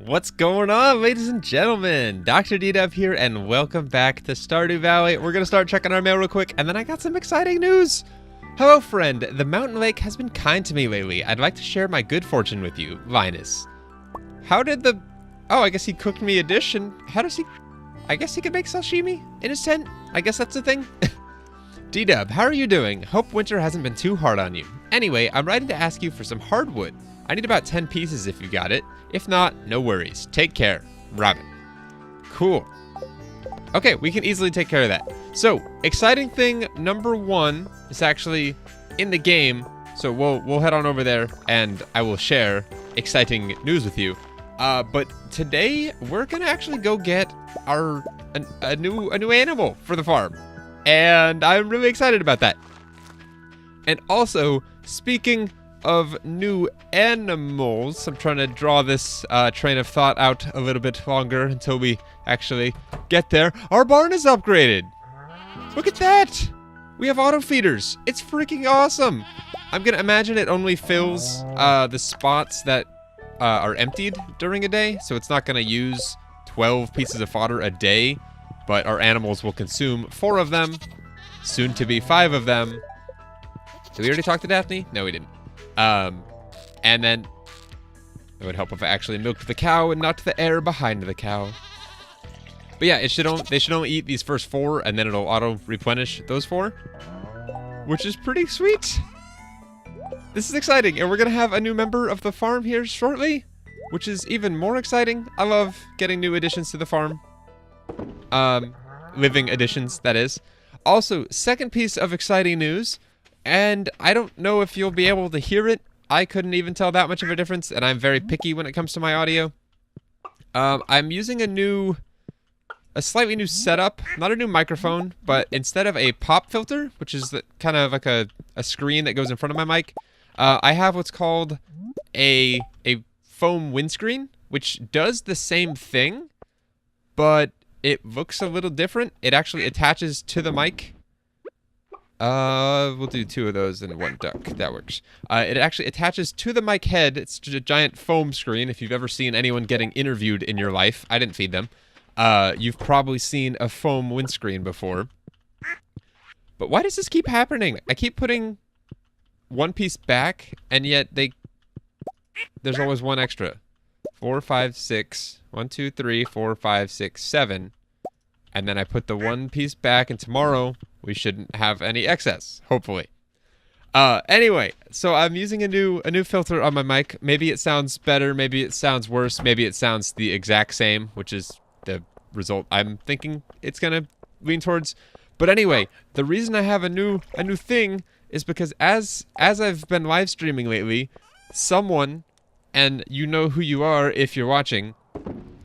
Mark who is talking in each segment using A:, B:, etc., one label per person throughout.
A: What's going on, ladies and gentlemen? DoctorDDub here, and welcome back to Stardew Valley. We're gonna start checking our mail real quick, and then I got some exciting news. Hello, friend. The mountain lake has been kind to me lately. I'd like to share my good fortune with you, Linus. How did the... Oh, I guess he cooked me a dish, and how does he... I guess he could make sashimi in his tent? I guess that's the thing. D-Dub, how are you doing? Hope winter hasn't been too hard on you. Anyway, I'm writing to ask you for some hardwood. I need about 10 pieces if you got it. If not, no worries. Take care. Robin. Cool. Okay, we can easily take care of that. So, exciting thing number one is actually in the game. So we'll head on over there and I will share exciting news with you. But today we're gonna actually go get a new animal for the farm. And I'm really excited about that. And also, speaking of new animals, I'm trying to draw this train of thought out a little bit longer until we actually get there. Our barn is upgraded. Look at that. We have auto feeders. It's freaking awesome. I'm gonna imagine it only fills the spots that are emptied during a day, so it's not gonna use 12 pieces of fodder a day, but our animals will consume 4 of them, soon to be 5 of them. Did we already talk to Daphne? No, we didn't. And then it would help if I actually milked the cow and not the air behind the cow. But yeah, they should only eat these first 4, and then it'll auto replenish those 4, which is pretty sweet. This is exciting, and we're gonna have a new member of the farm here shortly, which is even more exciting. I love getting new additions to the farm. Living additions, that is. Also, second piece of exciting news, and I don't know if you'll be able to hear it. I couldn't even tell that much of a difference, and I'm very picky when it comes to my audio. I'm using a slightly new setup, not a new microphone, but instead of a pop filter, which is kind of like a screen that goes in front of my mic, I have what's called a foam windscreen, which does the same thing, but it looks a little different. It actually attaches to the mic. We'll do 2 of those and 1 duck. That works. It actually attaches to the mic head. It's just a giant foam screen. If you've ever seen anyone getting interviewed in your life, I didn't feed them. You've probably seen a foam windscreen before. But why does this keep happening? I keep putting 1 piece back, and yet there's always 1 extra. 4, 5, 6. 1, 2, 3, 4, 5, 6, 7. And then I put the 1 piece back, and tomorrow we shouldn't have any excess, hopefully. Anyway, so I'm using a new filter on my mic. Maybe it sounds better, maybe it sounds worse, maybe it sounds the exact same, which is the result I'm thinking it's gonna lean towards. But anyway, the reason I have a new thing is because as I've been live streaming lately, someone, and you know who you are if you're watching,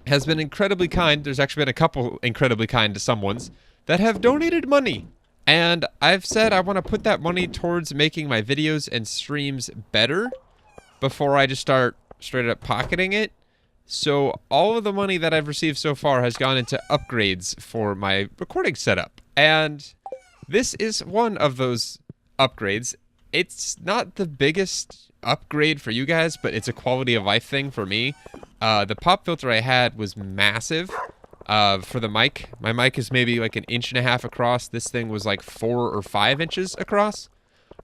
A: has been incredibly kind. There's actually been a couple incredibly kind to someones that have donated money. And I've said I want to put that money towards making my videos and streams better before I just start straight up pocketing it. So all of the money that I've received so far has gone into upgrades for my recording setup. And this is one of those upgrades. It's not the biggest upgrade for you guys, but it's a quality of life thing for me. The pop filter I had was massive for the mic. My mic is maybe like 1.5 inches across. This thing was like 4 or 5 inches across.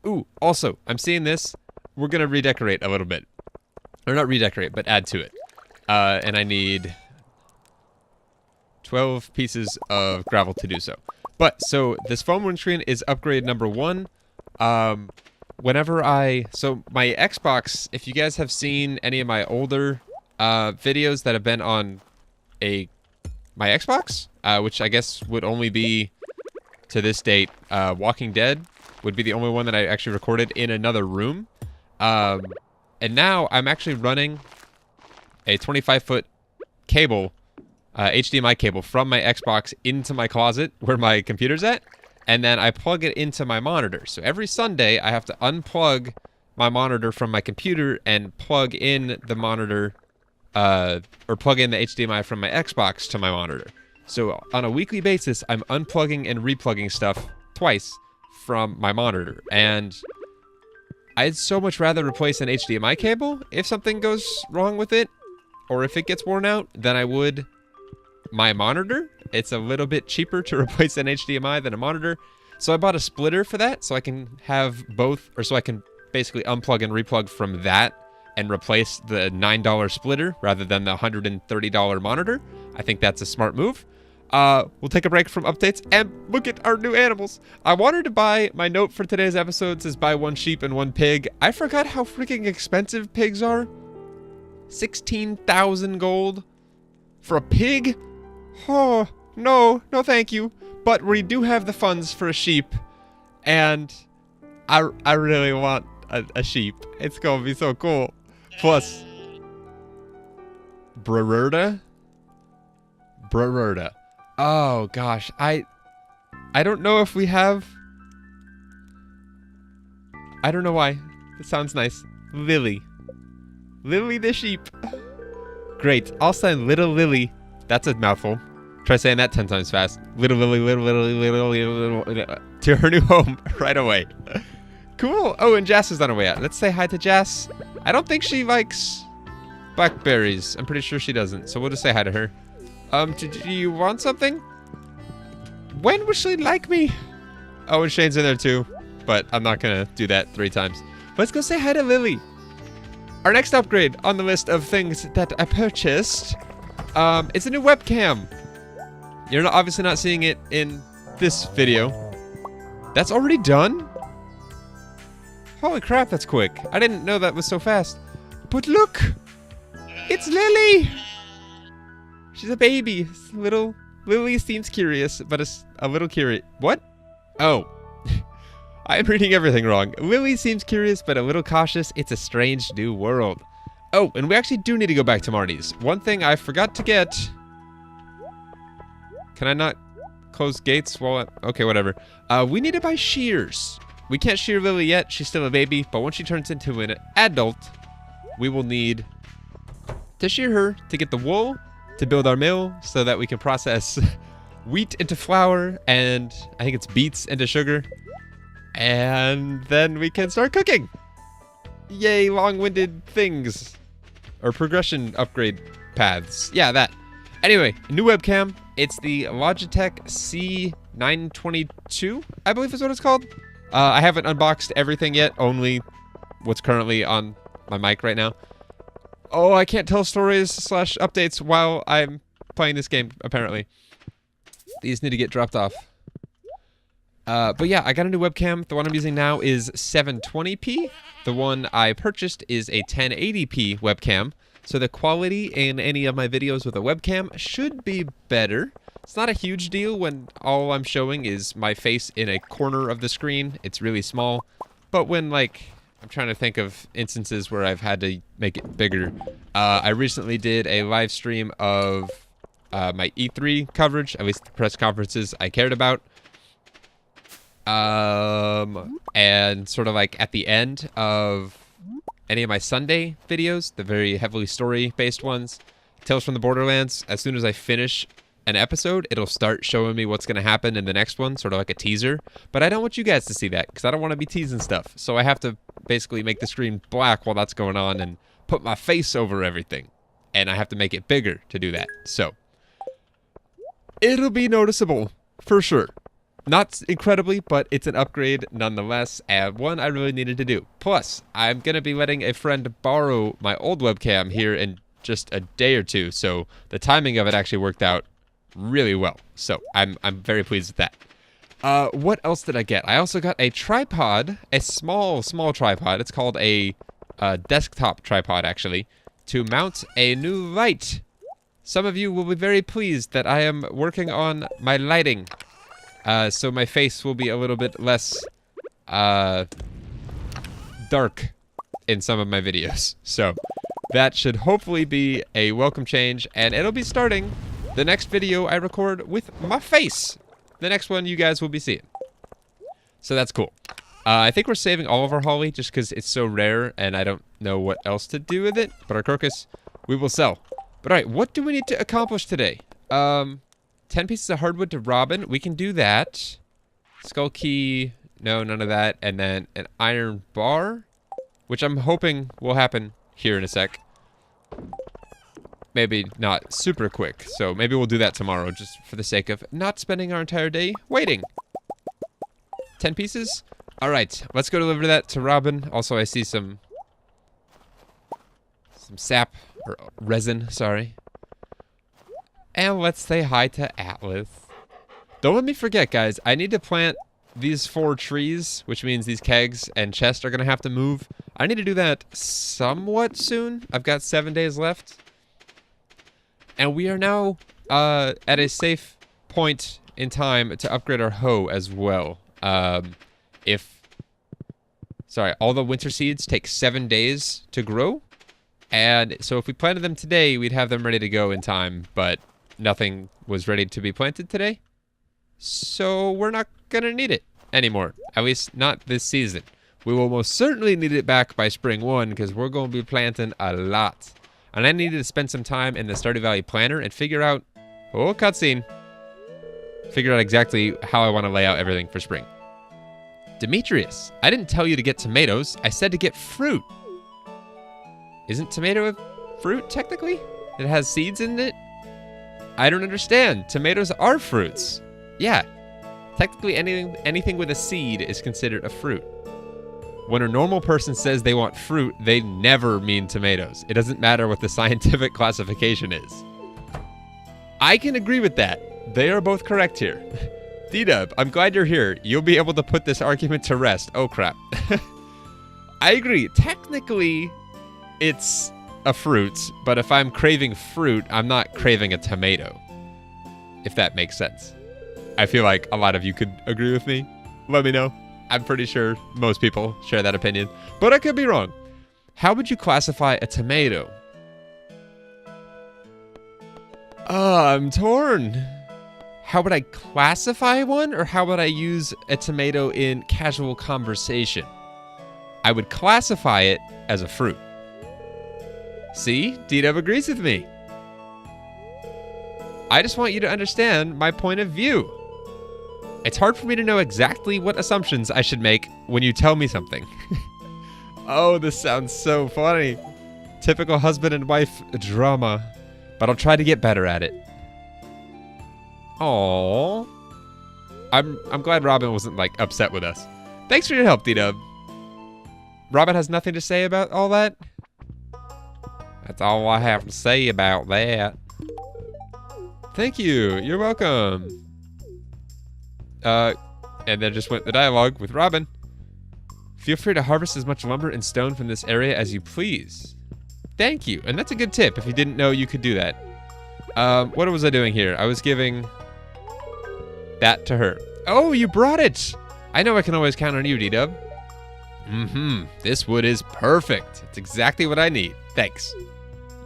A: Ooh, also, I'm seeing this. We're going to redecorate a little bit. Or not redecorate, but add to it. And I need 12 pieces of gravel to do so. But, so, this foam windscreen is upgrade number 1. So my Xbox, if you guys have seen any of my older videos that have been on my Xbox, which I guess would only be, to this date, Walking Dead would be the only one that I actually recorded in another room. And now I'm actually running a 25-foot cable, HDMI cable from my Xbox into my closet where my computer's at, and then I plug it into my monitor. So every Sunday I have to unplug my monitor from my computer and plug in the monitor, or plug in the HDMI from my Xbox to my monitor. So on a weekly basis, I'm unplugging and replugging stuff twice from my monitor. And I'd so much rather replace an HDMI cable if something goes wrong with it or if it gets worn out, then I would my monitor. It's a little bit cheaper to replace an HDMI than a monitor. So I bought a splitter for that, so I can have both, or so I can basically unplug and replug from that and replace the $9 splitter rather than the $130 monitor. I think that's a smart move. We'll take a break from updates and look at our new animals. I wanted to buy, my note for today's episode says buy 1 sheep and 1 pig. I forgot how freaking expensive pigs are. 16,000 gold for a pig? Oh, no thank you. But we do have the funds for a sheep, and I really want a sheep. It's gonna be so cool. Plus, Brerda? Oh gosh, I don't know if we have. I don't know why. It sounds nice. Lilly the sheep. Great. I'll send little Lilly. That's a mouthful. Try saying that 10 times fast. Little Lilly, to her new home right away. Cool. Oh, and Jas is on her way out. Let's say hi to Jas. I don't think she likes blackberries. I'm pretty sure she doesn't. So we'll just say hi to her. Do you want something? When will she like me? Oh, and Shane's in there too. But I'm not gonna do that 3 times. Let's go say hi to Lilly. Our next upgrade on the list of things that I purchased, it's a new webcam. You're obviously not seeing it in this video. That's already done? Holy crap, that's quick. I didn't know that was so fast. But look! It's Lilly! She's a baby. Little Lilly seems curious, but a little curious. What? Oh. I'm reading everything wrong. Lilly seems curious, but a little cautious. It's a strange new world. Oh, and we actually do need to go back to Marty's. One thing I forgot to get. Can I not close gates while okay, whatever. We need to buy shears. We can't shear Lilly yet. She's still a baby, but once she turns into an adult, we will need to shear her to get the wool to build our mill so that we can process wheat into flour and I think it's beets into sugar. And then we can start cooking. Yay, long-winded things. Or progression upgrade paths. Yeah, that. Anyway, new webcam. It's the Logitech C922, I believe is what it's called. I haven't unboxed everything yet, only what's currently on my mic right now. Oh, I can't tell stories / updates while I'm playing this game, apparently. These need to get dropped off. But yeah, I got a new webcam. The one I'm using now is 720p. The one I purchased is a 1080p webcam. So the quality in any of my videos with a webcam should be better. It's not a huge deal when all I'm showing is my face in a corner of the screen. It's really small. But when, like, I'm trying to think of instances where I've had to make it bigger. I recently did a live stream of my E3 coverage, at least the press conferences I cared about. And sort of like at the end of any of my Sunday videos, the very heavily story-based ones, Tales from the Borderlands, as soon as I finish an episode, it'll start showing me what's going to happen in the next one, sort of like a teaser. But I don't want you guys to see that, because I don't want to be teasing stuff. So I have to basically make the screen black while that's going on and put my face over everything. And I have to make it bigger to do that. So it'll be noticeable, for sure. Not incredibly, but it's an upgrade nonetheless, and one I really needed to do. Plus, I'm going to be letting a friend borrow my old webcam here in just a day or two, so the timing of it actually worked out really well. So I'm very pleased with that. What else did I get? I also got a tripod, a small tripod. It's called a desktop tripod, actually, to mount a new light. Some of you will be very pleased that I am working on my lighting. So my face will be a little bit less dark in some of my videos. So that should hopefully be a welcome change, and it'll be starting the next video I record with my face. The next one you guys will be seeing. So that's cool. I think we're saving all of our holly just because it's so rare and I don't know what else to do with it. But our crocus, we will sell. But alright, what do we need to accomplish today? 10 pieces of hardwood to Robin. We can do that. Skull key. No, none of that. And then an iron bar, which I'm hoping will happen here in a sec. maybe not super quick. So maybe we'll do that tomorrow just for the sake of not spending our entire day waiting. 10 pieces? All right, let's go deliver that to Robin. Also, I see some sap, or resin, sorry. And let's say hi to Atlas. Don't let me forget, guys, I need to plant these 4 trees, which means these kegs and chests are gonna have to move. I need to do that somewhat soon. I've got 7 days left. And we are now at a safe point in time to upgrade our hoe as well. Sorry, all the winter seeds take 7 days to grow. And so if we planted them today, we'd have them ready to go in time, but nothing was ready to be planted today. So we're not gonna need it anymore, at least not this season. We will most certainly need it back by spring 1 because we're going to be planting a lot. And I needed to spend some time in the Stardew Valley planner and figure out, oh, cutscene, figure out exactly how I want to lay out everything for spring. Demetrius, I didn't tell you to get tomatoes. I said to get fruit. Isn't tomato a fruit technically? It has seeds in it? I don't understand. Tomatoes are fruits. Yeah. Technically anything with a seed is considered a fruit. When a normal person says they want fruit, they never mean tomatoes. It doesn't matter what the scientific classification is. I can agree with that. They are both correct here. DDub, I'm glad you're here. You'll be able to put this argument to rest. Oh crap. I agree. Technically, it's a fruit, but if I'm craving fruit, I'm not craving a tomato. If that makes sense. I feel like a lot of you could agree with me. Let me know. I'm pretty sure most people share that opinion, but I could be wrong. How would you classify a tomato? I'm torn. How would I classify one, or how would I use a tomato in casual conversation? I would classify it as a fruit. See? DDub agrees with me. I just want you to understand my point of view. It's hard for me to know exactly what assumptions I should make when you tell me something. Oh, this sounds so funny. Typical husband and wife drama. But I'll try to get better at it. Aww. I'm glad Robin wasn't, like, upset with us. Thanks for your help, DDub. Robin has nothing to say about all that? That's all I have to say about that. Thank you. You're welcome. And then just went the dialogue with Robin. Feel free to harvest as much lumber and stone from this area as you please. Thank you. And that's a good tip if you didn't know you could do that. What was I doing here? I was giving that to her. Oh, you brought it. I know I can always count on you, DDub. Mm-hmm. This wood is perfect. It's exactly what I need. Thanks.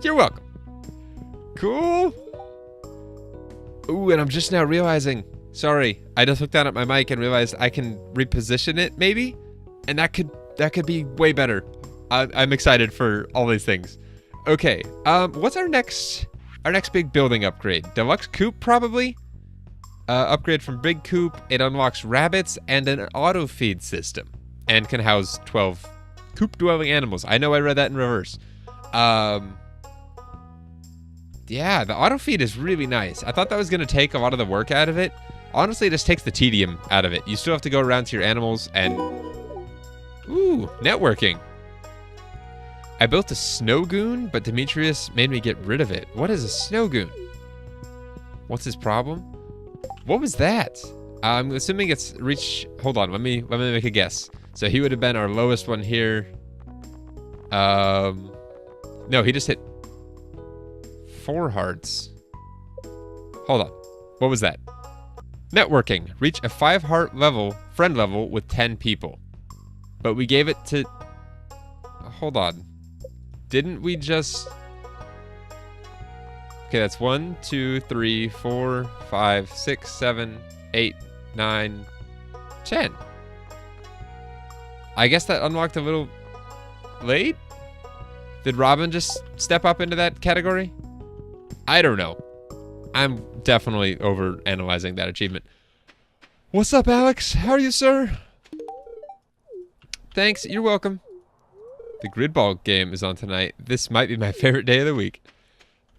A: You're welcome. Cool. Ooh, and I'm just now realizing, sorry, I just looked down at my mic and realized I can reposition it maybe, and that could be way better. I'm excited for all these things. Okay, what's our next big building upgrade? Deluxe coop probably. Upgrade from big coop. It unlocks rabbits and an auto feed system, and can house 12 coop dwelling animals. I know I read that in reverse. Yeah, the auto feed is really nice. I thought that was gonna take a lot of the work out of it. Honestly, it just takes the tedium out of it. You still have to go around to your animals and... Ooh, networking. I built a snow goon, but Demetrius made me get rid of it. What is a snow goon? What's his problem? What was that? I'm assuming it's reach... Hold on, let me make a guess. So he would have been our lowest one here. No, he just hit 4 hearts. Hold on. What was that? Networking. Reach a 5 heart level, friend level with 10 people. But we gave it to... Hold on. Didn't we just... Okay, that's 1, 2, 3, 4, 5, 6, 7, 8, 9, 10. I guess that unlocked a little late? Did Robin just step up into that category? I don't know. I'm definitely over-analyzing that achievement. What's up, Alex? How are you, sir? Thanks, you're welcome. The grid ball game is on tonight. This might be my favorite day of the week.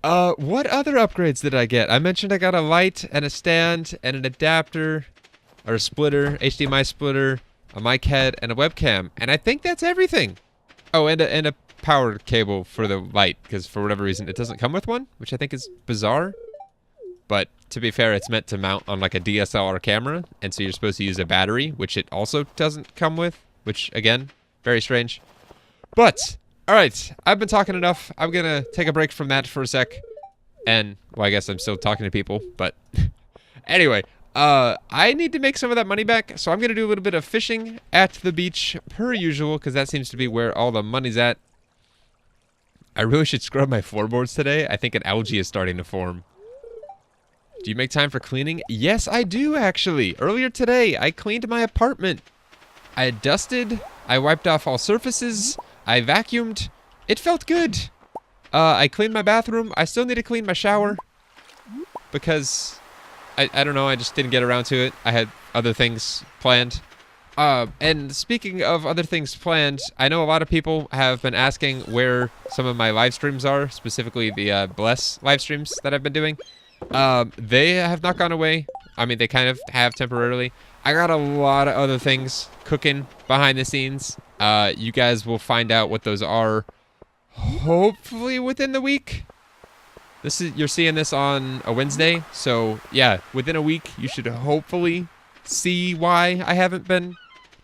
A: What other upgrades did I get? I mentioned I got a light and a stand and an adapter, or a splitter, HDMI splitter, a mic head, and a webcam. And I think that's everything. Oh, and a power cable for the light, because for whatever reason it doesn't come with one, which I think is bizarre. But to be fair, it's meant to mount on like a DSLR camera, and so you're supposed to use a battery, which it also doesn't come with, which again, very strange. But, alright, I've been talking enough. I'm gonna take a break from that for a sec. And, well, I guess I'm still talking to people, but anyway, I need to make some of that money back, so I'm gonna do a little bit of fishing at the beach per usual, because that seems to be where all the money's at. I really should scrub my floorboards today. I think an algae is starting to form. Do you make time for cleaning? Yes, I do, actually. Earlier today, I cleaned my apartment. I dusted, I wiped off all surfaces, I vacuumed. It felt good. I cleaned my bathroom. I still need to clean my shower because I don't know, I just didn't get around to it. I had other things planned. And speaking of other things planned, I know a lot of people have been asking where some of my live streams are, specifically the Bless live streams that I've been doing. They have not gone away. I mean, they kind of have temporarily. I got a lot of other things cooking behind the scenes. You guys will find out what those are hopefully within the week. You're seeing this on a Wednesday, so yeah, within a week you should hopefully see why I haven't been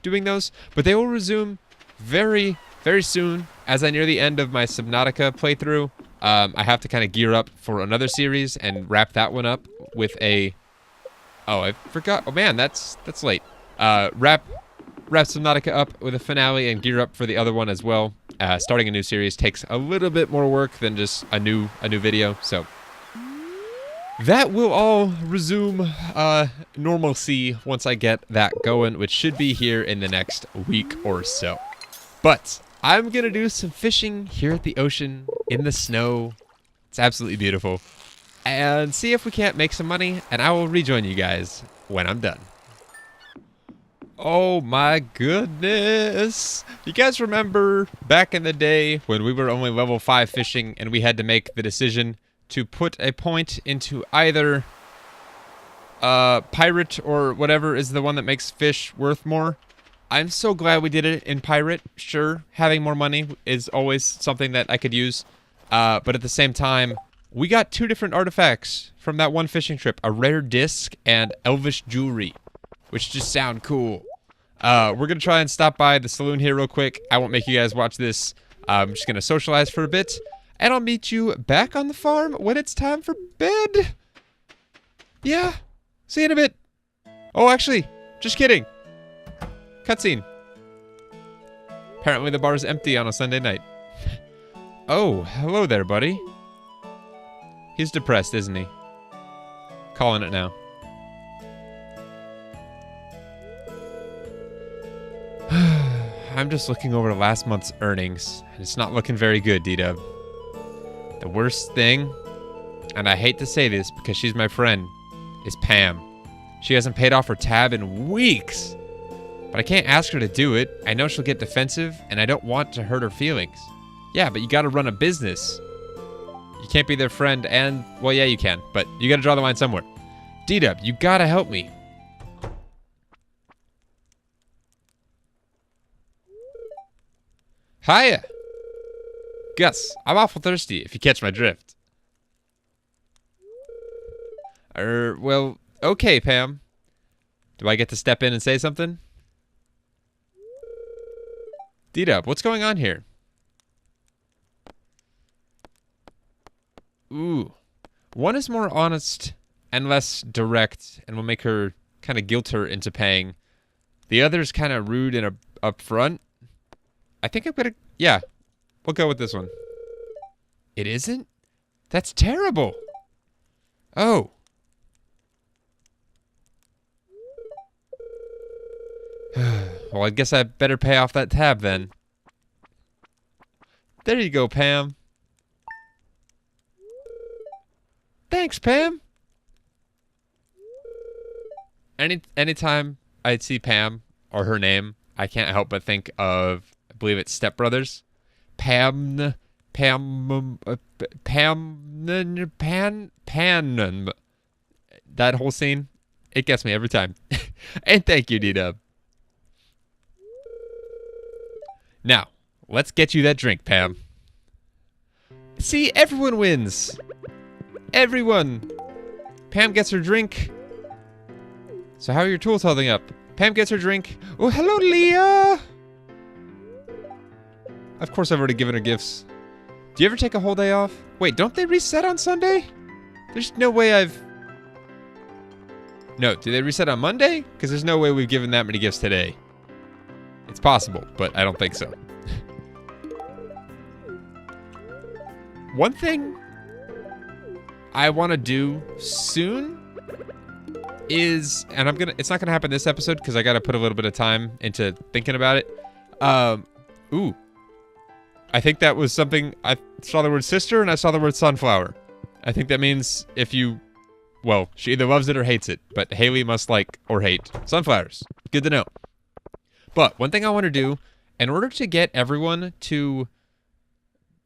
A: doing those. But they will resume very, very soon as I near the end of my Subnautica playthrough. I have to kind of gear up for another series and wrap that one up with a... Oh, I forgot. Oh man, that's late. Wrap Subnautica up with a finale and gear up for the other one as well. Starting a new series takes a little bit more work than just a new video, so that will all resume normalcy once I get that going, which should be here in the next week or so. But I'm gonna do some fishing here at the ocean in the snow. It's absolutely beautiful. And see if we can't make some money, and I will rejoin you guys when I'm done. Oh my goodness. You guys remember back in the day when we were only level 5 fishing and we had to make the decision to put a point into either pirate or whatever is the one that makes fish worth more? I'm so glad we did it in pirate. Sure, having more money is always something that I could use. But at the same time, we got 2 different artifacts from that one fishing trip. A rare disc and elvish jewelry, which just sound cool. We're going to try and stop by the saloon here real quick. I won't make you guys watch this. I'm just going to socialize for a bit. And I'll meet you back on the farm when it's time for bed. Yeah, see you in a bit. Oh, actually, just kidding. Cutscene. Apparently the bar is empty on a Sunday night. Oh, hello there, buddy. He's depressed, isn't he? Calling it now. I'm just looking over last month's earnings, and it's not looking very good, DDub. The worst thing, and I hate to say this because she's my friend, is Pam. She hasn't paid off her tab in weeks. But I can't ask her to do it. I know she'll get defensive, and I don't want to hurt her feelings. Yeah, but you gotta run a business. You can't be their friend and... Well, yeah, you can, but you gotta draw the line somewhere. DDub, you gotta help me. Hiya! Gus, I'm awful thirsty, if you catch my drift. Well, okay, Pam. Do I get to step in and say something? DDub, what's going on here? Ooh. One is more honest and less direct and will make her kind of guilt her into paying. The other is kind of rude and upfront. I think I'm gonna... Yeah, we'll go with this one. It isn't? That's terrible. Oh. Well, I guess I better pay off that tab then. There you go, Pam. Thanks, Pam. Anytime I see Pam or her name, I can't help but think of, I believe it's Step Brothers. Pam That whole scene, it gets me every time. And thank you, DDub. Now, let's get you that drink, Pam. See, everyone wins. Everyone. Pam gets her drink. So how are your tools holding up? Pam gets her drink. Oh, hello, Leah. Of course, I've already given her gifts. Do you ever take a whole day off? Wait, don't they reset on Sunday? There's no way I've... No, do they reset on Monday? Because there's no way we've given that many gifts today. It's possible, but I don't think so. One thing I want to do soon is, and it's not gonna happen this episode because I gotta put a little bit of time into thinking about it. Ooh, I think that was something. I saw the word sister and I saw the word sunflower. I think that means if you, well, she either loves it or hates it, but Haley must like or hate sunflowers. Good to know. But one thing I want to do, in order to get everyone to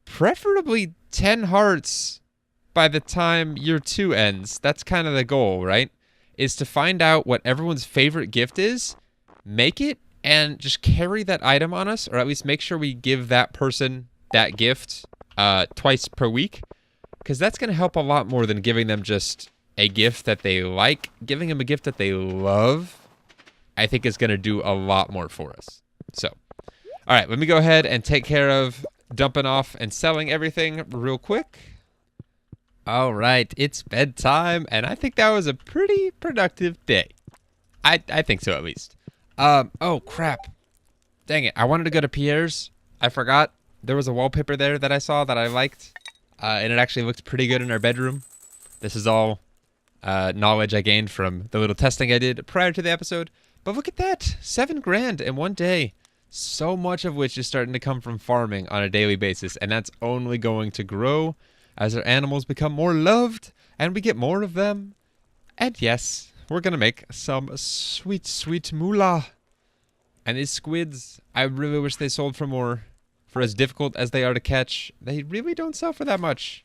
A: preferably 10 hearts by the time year 2 ends, that's kind of the goal, right? Is to find out what everyone's favorite gift is, make it, and just carry that item on us, or at least make sure we give that person that gift twice per week, because that's going to help a lot more than giving them just a gift that they like. Giving them a gift that they love, I think is going to do a lot more for us. So, all right, let me go ahead and take care of dumping off and selling everything real quick. All right, it's bedtime, and I think that was a pretty productive day. I think so, at least. Oh, crap. Dang it, I wanted to go to Pierre's. I forgot. There was a wallpaper there that I saw that I liked, and it actually looked pretty good in our bedroom. This is all knowledge I gained from the little testing I did prior to the episode. But look at that, 7 grand in one day. So much of which is starting to come from farming on a daily basis, and that's only going to grow as our animals become more loved and we get more of them. And yes, we're gonna make some sweet, sweet moolah. And these squids, I really wish they sold for more. For as difficult as they are to catch, they really don't sell for that much.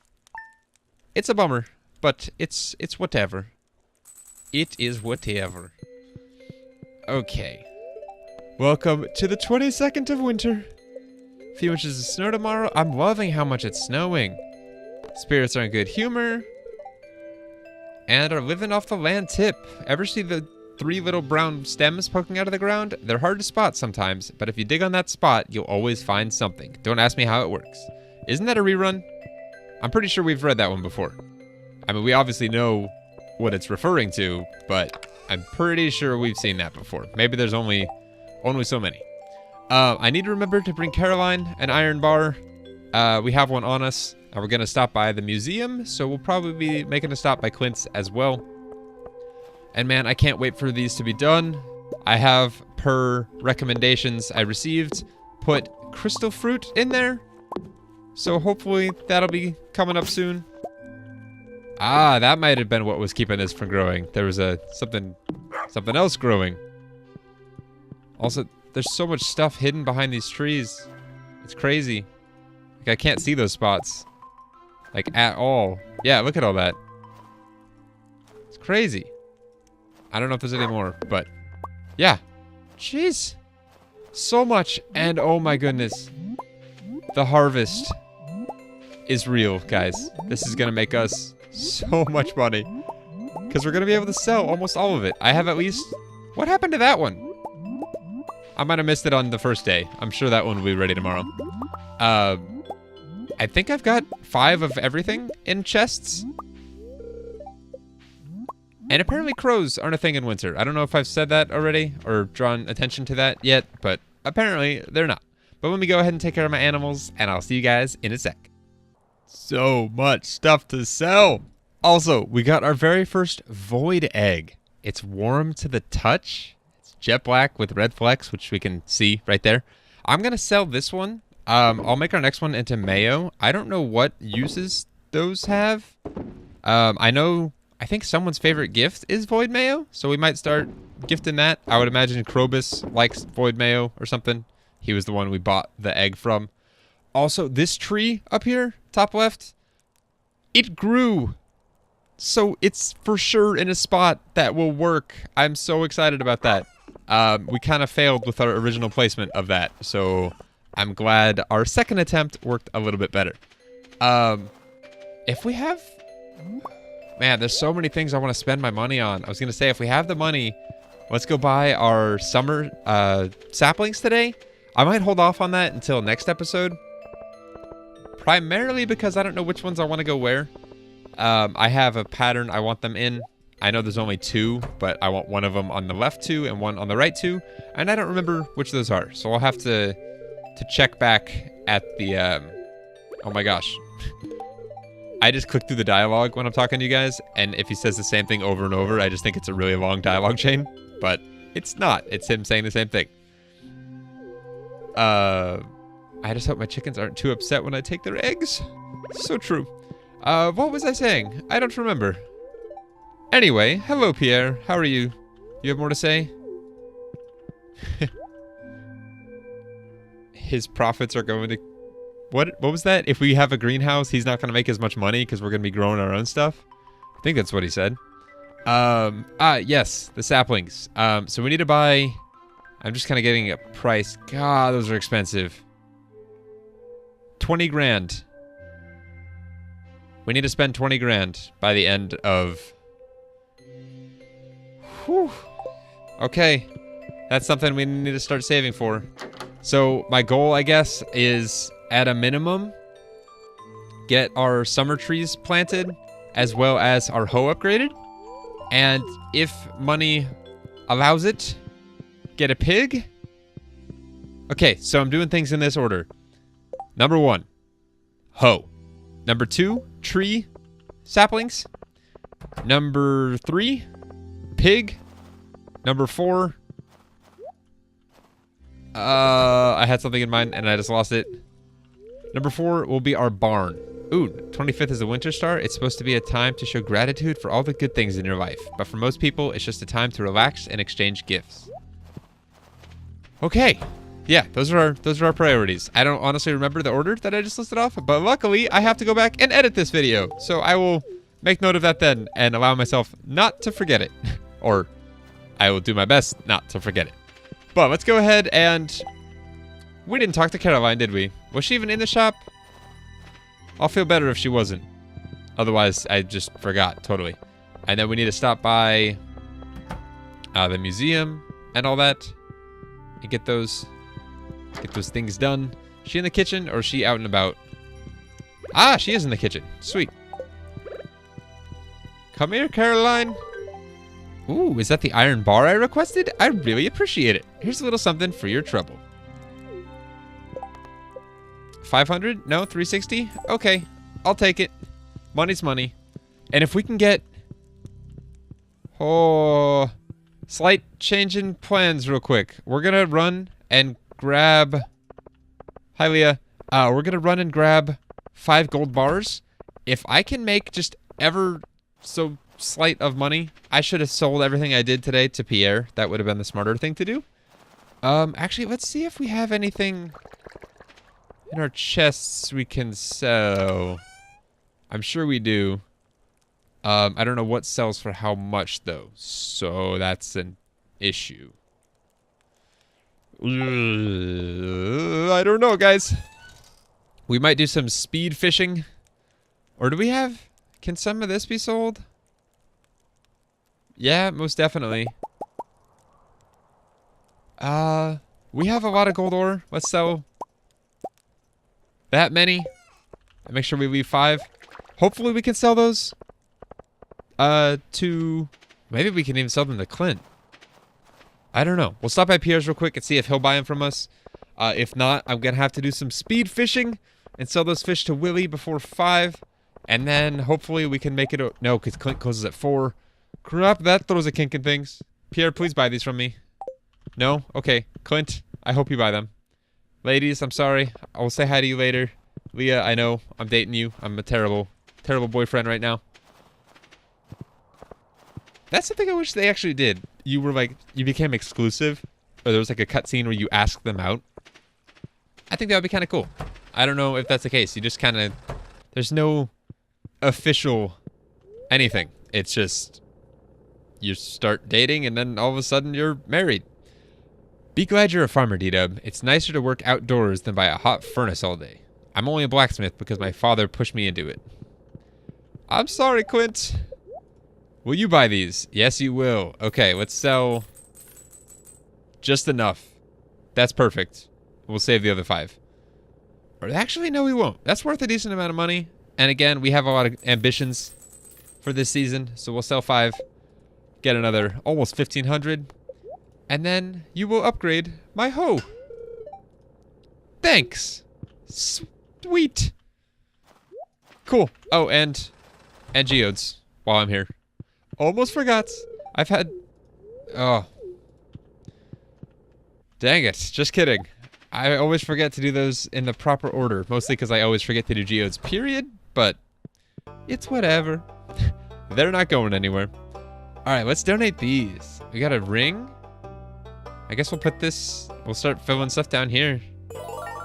A: It's a bummer, but it's whatever. It is whatever. Okay. Welcome to the 22nd of winter. A few inches of snow tomorrow. I'm loving how much it's snowing. Spirits are in good humor. And are living off the land tip. Ever see the 3 little brown stems poking out of the ground? They're hard to spot sometimes, but if you dig on that spot, you'll always find something. Don't ask me how it works. Isn't that a rerun? I'm pretty sure we've read that one before. I mean, we obviously know what it's referring to, but I'm pretty sure we've seen that before. Maybe there's only so many. I need to remember to bring Caroline an iron bar. We have one on us. We're going to stop by the museum, so we'll probably be making a stop by Clint's as well. And man, I can't wait for these to be done. I have, per recommendations I received, put crystal fruit in there. So hopefully that'll be coming up soon. Ah, that might have been what was keeping this from growing. There was something else growing. Also, there's so much stuff hidden behind these trees. It's crazy. Like, I can't see those spots. Like, at all. Yeah, look at all that. It's crazy. I don't know if there's any more, but yeah. Jeez. So much. And oh my goodness. The harvest is real, guys. This is gonna make us so much money. Because we're gonna be able to sell almost all of it. I have at least... What happened to that one? I might have missed it on the first day. I'm sure that one will be ready tomorrow. I think I've got 5 of everything in chests. And apparently crows aren't a thing in winter. I don't know if I've said that already or drawn attention to that yet, but apparently they're not. But let me go ahead and take care of my animals, and I'll see you guys in a sec. So much stuff to sell. Also, we got our very first void egg. It's warm to the touch. It's jet black with red flecks, which we can see right there. I'm going to sell this one. I'll make our next one into mayo. I don't know what uses those have. I think someone's favorite gift is void mayo, so we might start gifting that. I would imagine Krobus likes void mayo or something. He was the one we bought the egg from. Also, this tree up here, top left, it grew. So it's for sure in a spot that will work. I'm so excited about that. We kind of failed with our original placement of that. So I'm glad our second attempt worked a little bit better. If we have... Man, there's so many things I want to spend my money on. I was going to say, if we have the money, let's go buy our summer saplings today. I might hold off on that until next episode. Primarily because I don't know which ones I want to go where. I have a pattern I want them in. I know there's only 2, but I want one of them on the left 2 and one on the right 2. And I don't remember which those are. So I'll have to check back at the... oh my gosh. I just click through the dialogue when I'm talking to you guys, and if he says the same thing over and over, I just think it's a really long dialogue chain, but it's not. It's him saying the same thing. I just hope my chickens aren't too upset when I take their eggs. So true. What was I saying? I don't remember. Anyway, hello Pierre. How are you? You have more to say? His profits are going to... What was that? If we have a greenhouse, he's not going to make as much money because we're going to be growing our own stuff? I think that's what he said. Yes, the saplings. So we need to buy... I'm just kind of getting a price. God, those are expensive. 20 grand. We need to spend 20 grand by the end of... Whew. Okay. That's something we need to start saving for. So my goal, I guess, is... at a minimum, get our summer trees planted, as well as our hoe upgraded. And if money allows it, get a pig. Okay, so I'm doing things in this order. Number 1, hoe. Number 2, tree saplings. Number 3, pig. Number 4, I had something in mind and I just lost it. Number 4 will be our barn. Ooh, 25th is a winter star. It's supposed to be a time to show gratitude for all the good things in your life. But for most people, it's just a time to relax and exchange gifts. Okay. Yeah, those are our priorities. I don't honestly remember the order that I just listed off, but luckily I have to go back and edit this video. So I will make note of that then and allow myself not to forget it. Or I will do my best not to forget it. But let's go ahead and... We didn't talk to Caroline, did we? Was she even in the shop? I'll feel better if she wasn't. Otherwise, I just forgot, totally. And then we need to stop by the museum and all that. And get those things done. Is she in the kitchen or is she out and about? Ah, she is in the kitchen. Sweet. Come here, Caroline. Ooh, is that the iron bar I requested? I really appreciate it. Here's a little something for your trouble. 500? No, 360? Okay, I'll take it. Money's money. And if we can get... Oh... Slight change in plans real quick. We're gonna run and grab... Hi, Leah. We're gonna run and grab 5 gold bars. If I can make just ever so slight of money, I should have sold everything I did today to Pierre. That would have been the smarter thing to do. Actually, let's see if we have anything... in our chests we can sell. I'm sure we do. I don't know what sells for how much though. So that's an issue. I don't know, guys. We might do some speed fishing. Or do we have... Can some of this be sold? Yeah, most definitely. We have a lot of gold ore. Let's sell... that many. And make sure we leave 5. Hopefully we can sell those. To... Maybe we can even sell them to Clint. I don't know. We'll stop by Pierre's real quick and see if he'll buy them from us. If not, I'm going to have to do some speed fishing and sell those fish to Willie before 5. And then hopefully we can make it... No, because Clint closes at 4. Crap, that throws a kink in things. Pierre, please buy these from me. No? Okay. Clint, I hope you buy them. Ladies, I'm sorry. I will say hi to you later. Leah, I know. I'm dating you. I'm a terrible, terrible boyfriend right now. That's something I wish they actually did. You were like, you became exclusive. Or there was like a cutscene where you asked them out. I think that would be kind of cool. I don't know if that's the case. You just kind of... There's no official anything. It's just... You start dating and then all of a sudden you're married. Be glad you're a farmer, DDub. It's nicer to work outdoors than by a hot furnace all day. I'm only a blacksmith because my father pushed me into it. I'm sorry, Clint. Will you buy these? Yes, you will. Okay, let's sell just enough. That's perfect. We'll save the other 5. Or actually, no, we won't. That's worth a decent amount of money. And again, we have a lot of ambitions for this season, so we'll sell 5. Get another almost 1,500. And then you will upgrade my hoe. Thanks. Sweet. Cool. Oh, and geodes while I'm here. Almost forgot. I've had... Oh. Dang it. Just kidding. I always forget to do those in the proper order. Mostly because I always forget to do geodes, period. But it's whatever. They're not going anywhere. Alright, let's donate these. We got a ring. I guess we'll put this... We'll start filling stuff down here.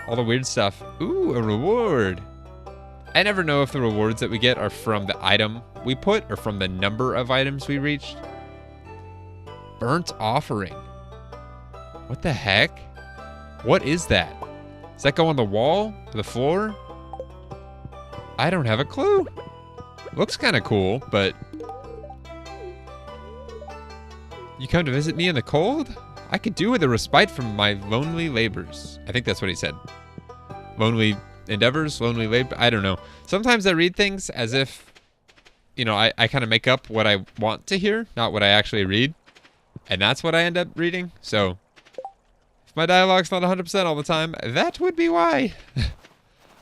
A: All the weird stuff. Ooh, a reward. I never know if the rewards that we get are from the item we put or from the number of items we reached. Burnt offering. What the heck? What is that? Does that go on the wall? Or the floor? I don't have a clue. Looks kind of cool, but... You come to visit me in the cold? I could do with a respite from my lonely labors. I think that's what he said. Lonely endeavors? Lonely labor? I don't know. Sometimes I read things as if, you know, I kind of make up what I want to hear, not what I actually read. And that's what I end up reading. So, if my dialogue's not 100% all the time, that would be why.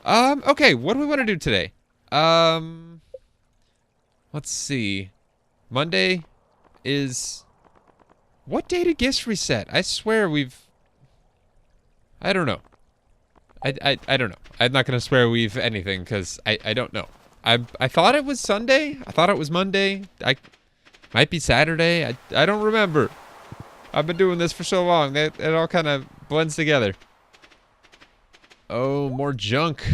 A: Okay, what do we want to do today? Let's see. Monday is... What day did gifts reset? I swear we've... I don't know. I don't know. I'm not going to swear we've anything because I don't know. I thought it was Sunday. I thought it was Monday. I might be Saturday. I don't remember. I've been doing this for so long that it all kind of blends together. Oh, more junk.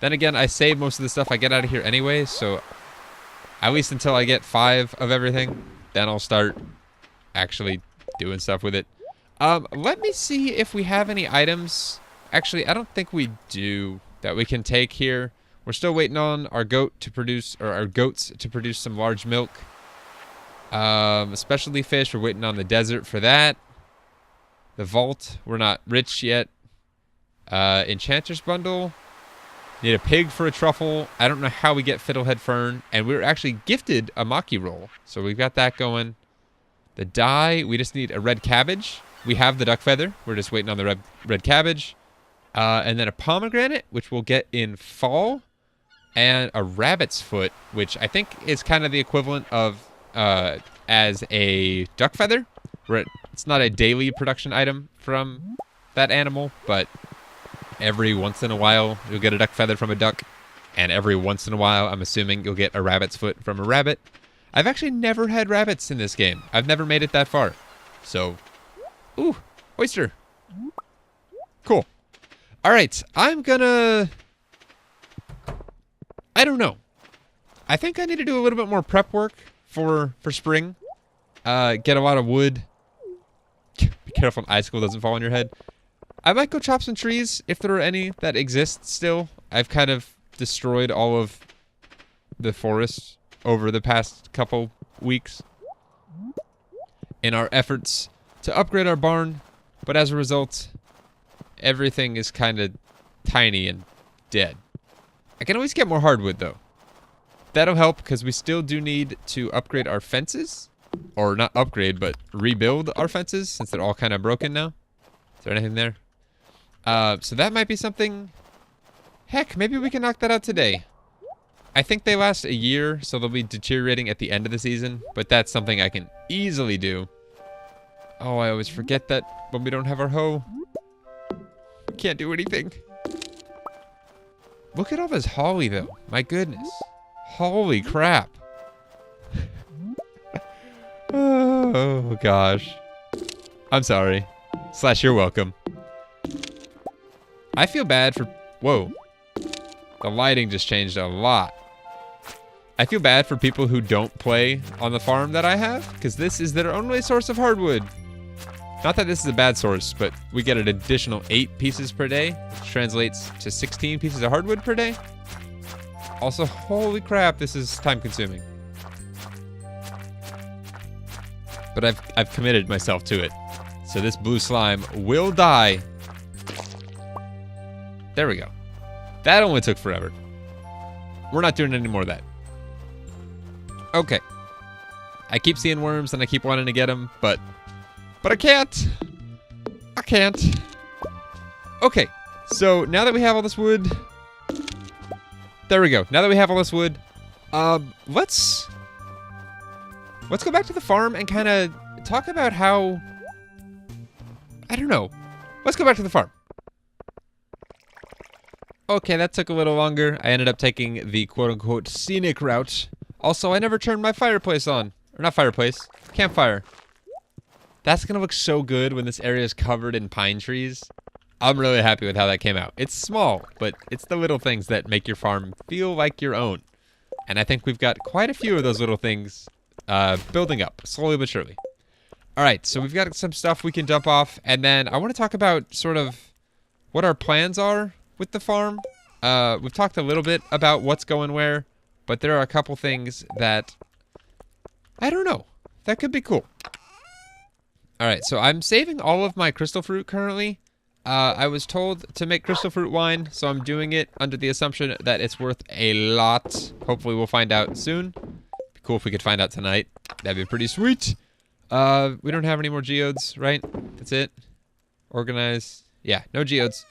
A: Then again, I save most of the stuff I get out of here anyway, so at least until I get 5 of everything, then I'll start actually doing stuff with it. Let me see if we have any items. Actually, I don't think we do that we can take here. We're still waiting on our goat to produce, or our goats to produce some large milk. Specialty fish, we're waiting on the desert for that. The vault, we're not rich yet. Enchanter's bundle. Need a pig for a truffle. I don't know how we get fiddlehead fern. And we were actually gifted a maki roll. So we've got that going. The dye, we just need a red cabbage. We have the duck feather. We're just waiting on the red cabbage. And then a pomegranate, which we'll get in fall. And a rabbit's foot, which I think is kind of the equivalent of as a duck feather. Where it's not a daily production item from that animal, but every once in a while you'll get a duck feather from a duck. And every once in a while, I'm assuming you'll get a rabbit's foot from a rabbit. I've actually never had rabbits in this game. I've never made it that far. So, ooh, oyster. Cool. All right, I'm gonna... I don't know. I think I need to do a little bit more prep work for spring. Get a lot of wood. Be careful an icicle doesn't fall on your head. I might go chop some trees if there are any that exist still. I've kind of destroyed all of the forest over the past couple weeks in our efforts to upgrade our barn, but as a result, everything is kind of tiny and dead. I can always get more hardwood though. That'll help because we still do need to upgrade our fences, or not upgrade, but rebuild our fences since they're all kind of broken now. Is there anything there? So that might be something. Heck, maybe we can knock that out today. I think they last a year, so they'll be deteriorating at the end of the season, but that's something I can easily do. Oh, I always forget that when we don't have our hoe. We can't do anything. Look at all this holly, though. My goodness. Holy crap. Oh, gosh. I'm sorry. / you're welcome. I feel bad for Whoa. The lighting just changed a lot. I feel bad for people who don't play on the farm that I have, because this is their only source of hardwood. Not that this is a bad source, but we get an additional 8 pieces per day, which translates to 16 pieces of hardwood per day. Also, holy crap, this is time consuming. But I've committed myself to it. So this blue slime will die. There we go. That only took forever. We're not doing any more of that. Okay. I keep seeing worms and I keep wanting to get them, but I can't. I can't. Okay. So now that we have all this wood, there we go. Now that we have all this wood, let's go back to the farm and kind of talk about how, I don't know. Let's go back to the farm. Okay, that took a little longer. I ended up taking the quote-unquote scenic route. Also, I never turned my fireplace on. Or not fireplace, campfire. That's gonna look so good when this area is covered in pine trees. I'm really happy with how that came out. It's small, but it's the little things that make your farm feel like your own. And I think we've got quite a few of those little things building up, slowly but surely. Alright, so we've got some stuff we can dump off, and then I want to talk about sort of what our plans are with the farm. We've talked a little bit about what's going where, but there are a couple things that, I don't know, that could be cool. Alright, so I'm saving all of my crystal fruit currently. I was told to make crystal fruit wine, so I'm doing it under the assumption that it's worth a lot. Hopefully we'll find out soon. Be cool if we could find out tonight. That'd be pretty sweet. We don't have any more geodes, right? That's it. Organize. Yeah, no geodes.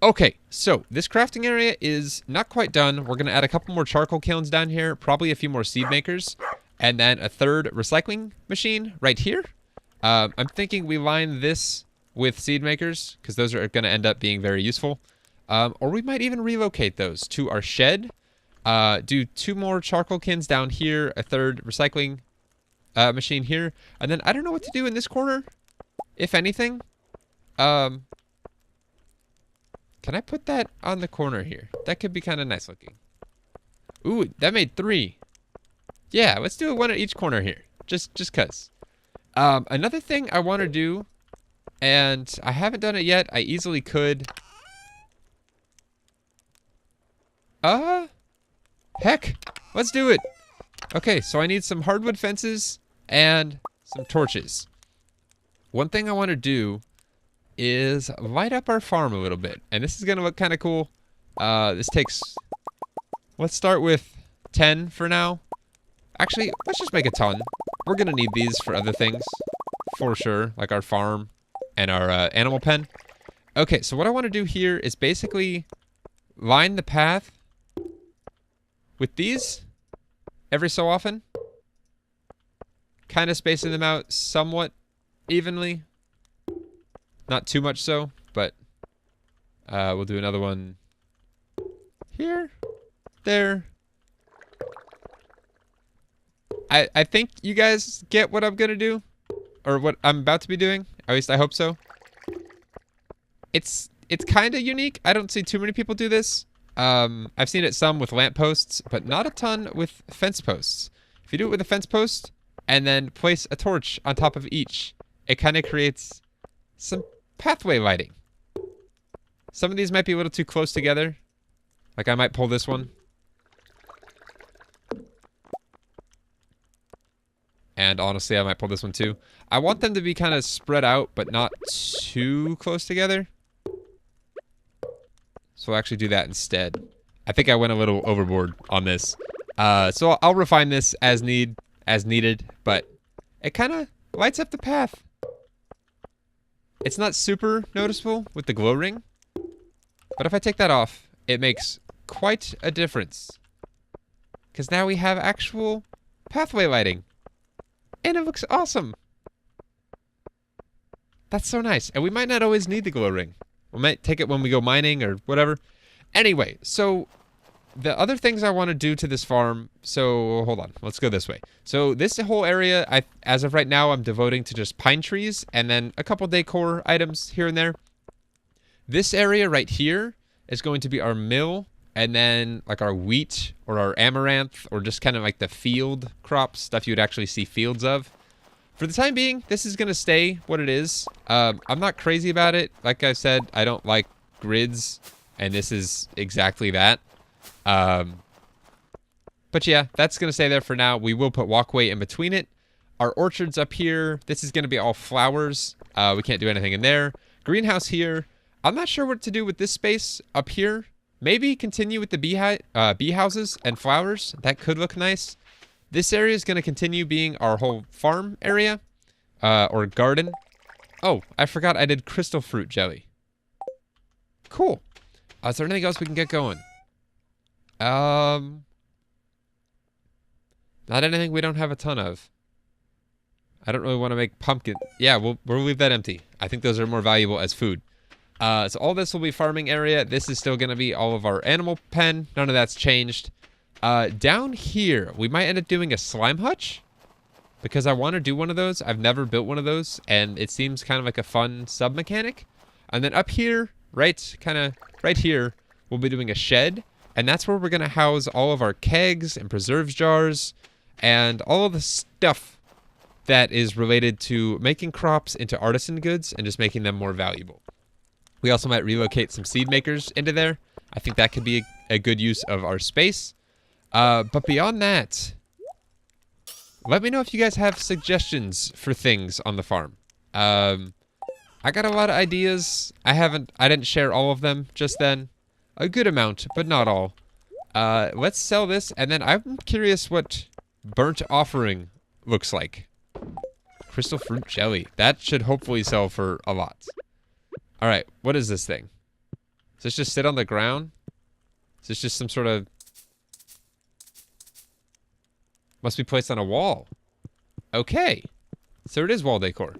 A: Okay, so this crafting area is not quite done. We're going to add a couple more charcoal kilns down here, probably a few more seed makers, and then a third recycling machine right here. I'm thinking we line this with seed makers, because those are going to end up being very useful. Or we might even relocate those to our shed. Do 2 more charcoal kilns down here, a third recycling machine here, and then I don't know what to do in this corner, if anything. Can I put that on the corner here? That could be kind of nice looking. Ooh, that made 3. Yeah, let's do 1 at each corner here, just cause. Another thing I want to do, and I haven't done it yet, I easily could. Heck, let's do it. Okay, so I need some hardwood fences and some torches. One thing I want to do is light up our farm a little bit, and this is going to look kind of cool. This takes, let's start with 10 for now. Actually, let's just make a ton. We're going to need these for other things, for sure, like our farm and our animal pen. Okay, so what I want to do here is basically line the path with these every so often. Kind of spacing them out somewhat evenly. Not too much so, but we'll do another one here, there. I think you guys get what I'm gonna do, or what I'm about to be doing. At least I hope so. It's kind of unique. I don't see too many people do this. I've seen it some with lampposts, but not a ton with fence posts. If you do it with a fence post and then place a torch on top of each, it kind of creates some pathway lighting. Some of these might be a little too close together. Like I might pull this one. And honestly, I might pull this one too. I want them to be kind of spread out, but not too close together. So I'll actually do that instead. I think I went a little overboard on this. So I'll refine this as needed, but it kind of lights up the path. It's not super noticeable with the glow ring, but if I take that off, it makes quite a difference. Because now we have actual pathway lighting. And it looks awesome. That's so nice. And we might not always need the glow ring. We might take it when we go mining or whatever. Anyway, so the other things I want to do to this farm, so hold on, let's go this way. So this whole area, as of right now, I'm devoting to just pine trees and then a couple decor items here and there. This area right here is going to be our mill, and then like our wheat or our amaranth, or just kind of like the field crops, stuff you would actually see fields of. For the time being, this is going to stay what it is. I'm not crazy about it. Like I said, I don't like grids, and this is exactly that. But yeah, that's going to stay there for now. We will put walkway in between it. Our orchard's up here. This is going to be all flowers. We can't do anything in there. Greenhouse here. I'm not sure what to do with this space up here. Maybe continue with the bee houses and flowers. That could look nice. This area is going to continue being our whole farm area, or garden. Oh, I forgot I did crystal fruit jelly. Cool. Is there anything else we can get going? Not anything we don't have a ton of. I don't really want to make pumpkin. Yeah, we'll leave that empty. I think those are more valuable as food. So all this will be farming area. This is still going to be all of our animal pen. None of that's changed. Down here, we might end up doing a slime hutch, because I want to do one of those. I've never built one of those, and it seems kind of like a fun sub-mechanic. And then up here, right here, we'll be doing a shed, and that's where we're going to house all of our kegs and preserves jars and all of the stuff that is related to making crops into artisan goods and just making them more valuable. We also might relocate some seed makers into there. I think that could be a good use of our space. But beyond that, let me know if you guys have suggestions for things on the farm. I got a lot of ideas. I didn't share all of them just then. A good amount, but not all. Let's sell this, and then I'm curious what burnt offering looks like. Crystal fruit jelly. That should hopefully sell for a lot. Alright, what is this thing? Does this just sit on the ground? Is this just some sort of... Must be placed on a wall. Okay. So it is wall decor.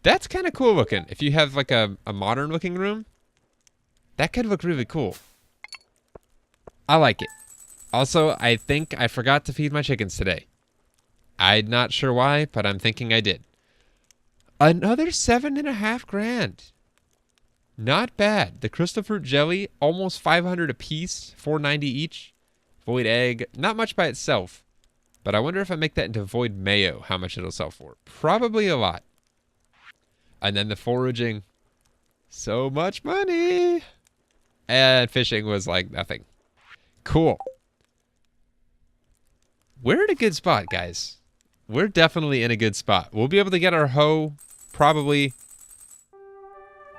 A: That's kind of cool looking. If you have like a modern looking room, that could look really cool. I like it. Also, I think I forgot to feed my chickens today. I'm not sure why, but I'm thinking I did. Another 7.5 grand. Not bad. The crystal fruit jelly, almost 500 a piece, 490 each. Void egg, not much by itself. But I wonder if I make that into void mayo, how much it'll sell for. Probably a lot. And then the foraging. So much money. And fishing was like nothing. Cool. We're in a good spot, guys. We're definitely in a good spot. We'll be able to get our hoe probably...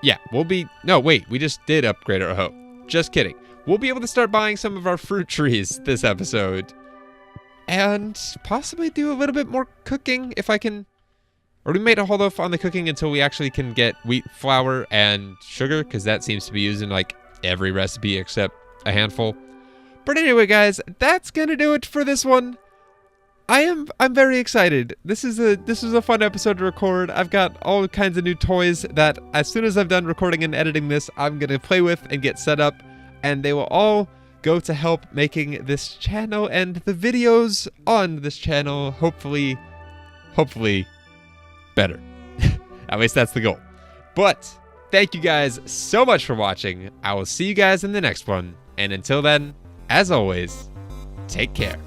A: Yeah, we'll be... No, wait. We just did upgrade our hoe. Just kidding. We'll be able to start buying some of our fruit trees this episode. And possibly do a little bit more cooking if I can... Or we might hold off on the cooking until we actually can get wheat flour and sugar, because that seems to be used in like every recipe except a handful. But anyway, guys, that's gonna do it for this one. I'm very excited. This was a fun episode to record. I've got all kinds of new toys that as soon as I'm done recording and editing this, I'm gonna play with and get set up, and they will all go to help making this channel and the videos on this channel hopefully better. At least that's the goal. But thank you guys so much for watching. I will see you guys in the next one. And until then, as always, take care.